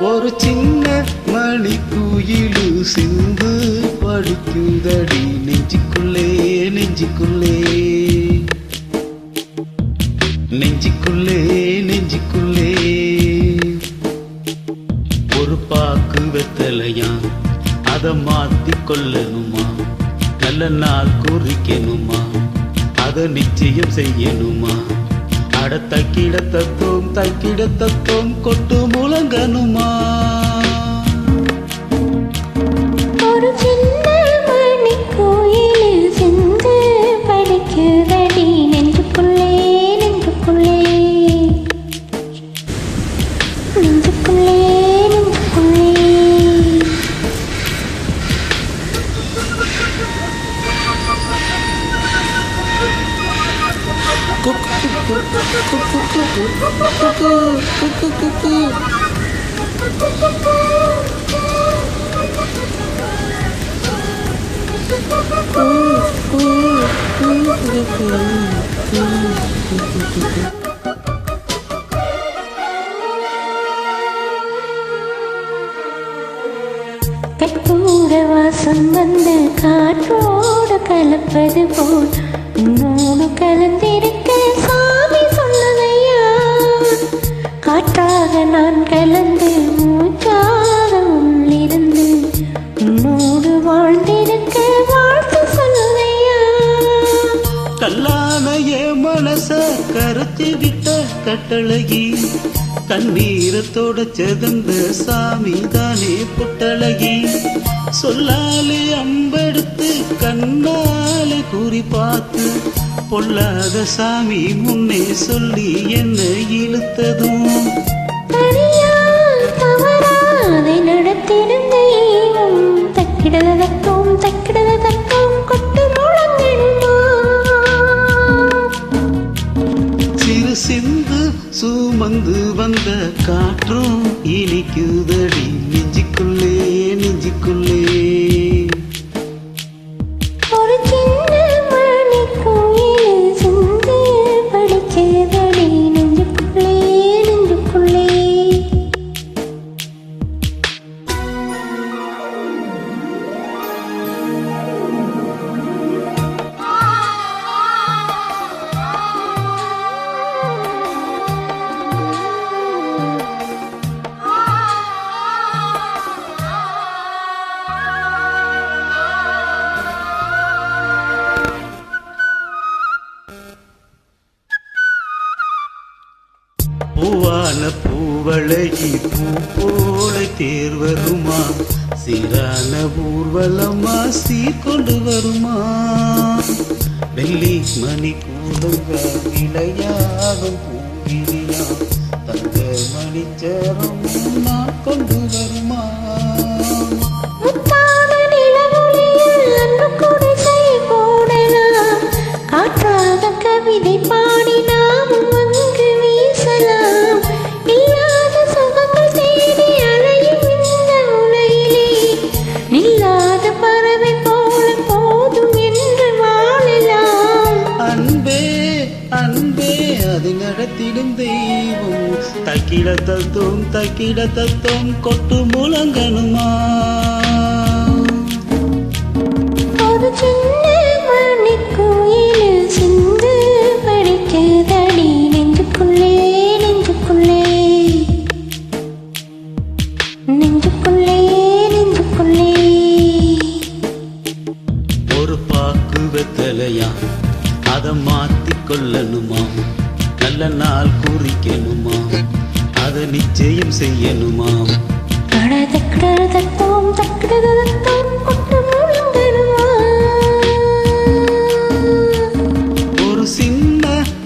ஒரு சின்ன மணி குயிலு சிந்து படிக்குதடி நெஞ்சுக்குள்ளே நெஞ்சுக்குள்ளே நெஞ்சுக்குள்ளே நெஞ்சுக்குள்ளே ஒரு பாக்கு வெத்தலையா அத மாத்தி கொள்ளணுமா நல்ல நாள் குறிக்கணுமா அத நிச்சயம் செய்யணுமா அட தக்கிட தத்துவம் கொட்டு முழங்கணுமா ஒரு சின்ன மணி கோயிலில் சென்று படிக்குதடி நெஞ்சுக்குள்ளே நெஞ்சுக்குள்ளே நெஞ்சுக்குள்ளே நெஞ்சுக்குள்ளே கற்பூர வாசம் வந்து காற்றோடு கலப்பது போல் உன்னோடு கலந்திருக்க சாமி சொன்னதையா காற்றாக நான் கலந்து மூச்சாக உள்ளிருந்து உன்னோடு வாழ்ந்திருக்க வாழ்த்து சொன்னதையா கல்லான என் மனச கருத்தி விட்ட கட்டழகி கண்ணீரத்தோட செதந்த சாமி தானே புட்டழகி சொல்லாலே அம்பெடுத்து கண்ணாலே கூறி பார்த்து பொல்லாத சாமி முன்னே சொல்லி என்ன இழுத்ததும் அதை நடத்திடும் தெய்வம் தக்கிடதற்கும் கொட்டு முழங்கணுமா சிறு சிந்து சுமந்து வந்த காற்றும் இனிக்குதடி நெஞ்சுக்குள்ளே நெஞ்சுக்குள்ளே ஒரு சின்ன மணி கோயிலில் சென்று படிக்குதடி நெஞ்சுக்குள்ளே நெஞ்சுக்குள்ளே பூவான பூவழகி பூ போல தேர் வருமா சீரான ஊர்வலமா சீர்கொண்டு வருமா வெள்ளி மணி கூடுங்க விளையாடும் பூவிரியா தங்க மணிச்சரம் நான் கொண்டு வருமா காற்றாக கவிதை பாடி நாமும் அங்கு வீசலாம் இல்லாத சுகங்கள் தேடி அலையும் இந்த உலகிலே நில்லாத பறவை போல போதும் என்று வாழலாம் அன்பே அன்பே அது நடத்திடும் தெய்வம் தக்கிட தத்துவம் கொட்டு முழங்கணுமா ஒரு சின்ன மணி கோயிலில் சென்று படிக்குதடி நெஞ்சுக்குள்ளே நெஞ்சுக்குள்ளே நெஞ்சுக்குள்ளே நெஞ்சுக்குள்ளே ஒரு பாக்கு வெத்தலையா அத மாத்தி கொள்ளணுமா நல்ல நாள் குறிக்கணுமா அத நிச்சயம் செய்யணுமா தக்கிடதற்கும் கொட்டு முழங்கணுமா ஒரு சின்ன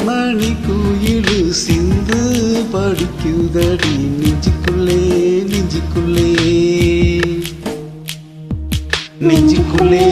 மணி குயிலு சிந்து படிக்குதடி நெஞ்சுக்குள்ளே நெஞ்சுக்குள்ளே நெஞ்சுக்குள்ளே